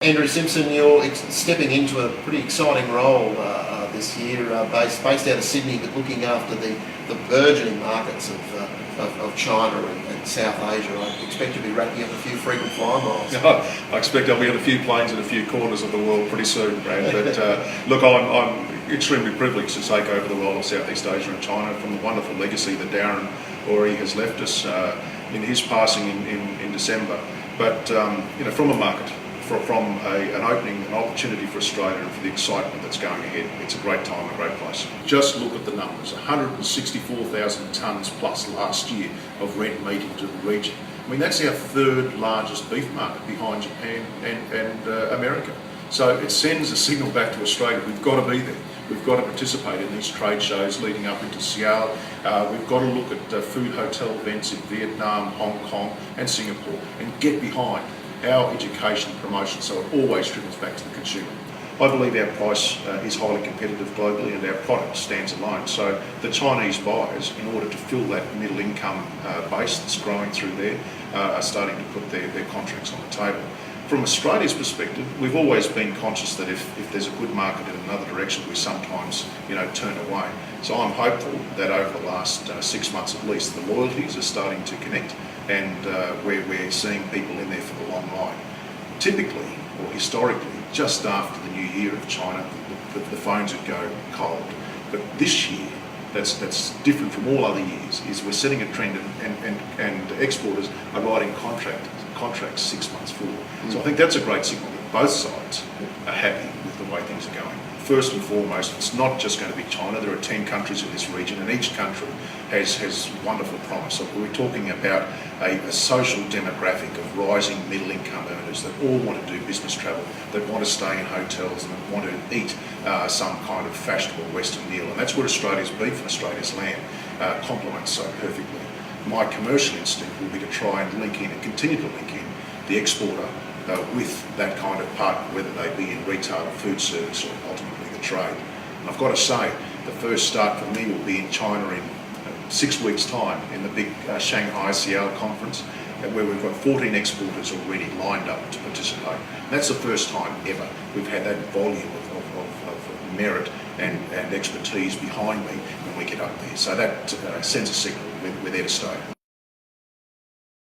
Andrew Simpson, you're stepping into a pretty exciting role this year, based out of Sydney, but looking after the burgeoning markets of China and South Asia. I expect to be racking up a few frequent flyer miles. I expect I'll be on a few planes in a few corners of the world pretty soon, Brad. But look, I'm extremely privileged to take over the role of Southeast Asia and China from the wonderful legacy that Darren Ori has left us in his passing in December. But from a market, from an opening, an opportunity for Australia and for the excitement that's going ahead, it's a great time, a great place. Just look at the numbers, 164,000 tonnes plus last year of red meat into the region. I mean, that's our third largest beef market behind Japan and America. So it sends a signal back to Australia, we've got to be there. We've got to participate in these trade shows leading up into Seattle. We've got to look at food hotel events in Vietnam, Hong Kong and Singapore and get behind our education promotion so it always trickles back to the consumer. I believe our price is highly competitive globally and our product stands alone. So the Chinese buyers, in order to fill that middle income base that's growing through there, are starting to put their contracts on the table. From Australia's perspective, we've always been conscious that if there's a good market in another direction, we sometimes turn away. So I'm hopeful that over the last 6 months at least, the loyalties are starting to connect and we're seeing people in there for the long line. Typically, or historically, just after the new year of China, the phones would go cold. But this year, that's different from all other years, is we're setting a trend and exporters are writing contracts 6 months forward. So I think that's a great signal that both sides are happy with the way things are going. First and foremost, it's not just going to be China. There are 10 countries in this region and each country has wonderful promise. So we're talking about a social demographic of rising middle income earners that all want to do business travel, that want to stay in hotels and want to eat some kind of fashionable Western meal. And that's where Australia's beef and Australia's lamb complements so perfectly. My commercial instinct will be to try and link in and continue to link in the exporter with that kind of partner, whether they be in retail or food service or ultimately the trade. And I've got to say, the first start for me will be in China in 6 weeks' time in the big Shanghai Seattle conference, where we've got 14 exporters already lined up to participate. And that's the first time ever we've had that volume of merit and expertise behind me when we get up there. So that sends a signal we're there to stay.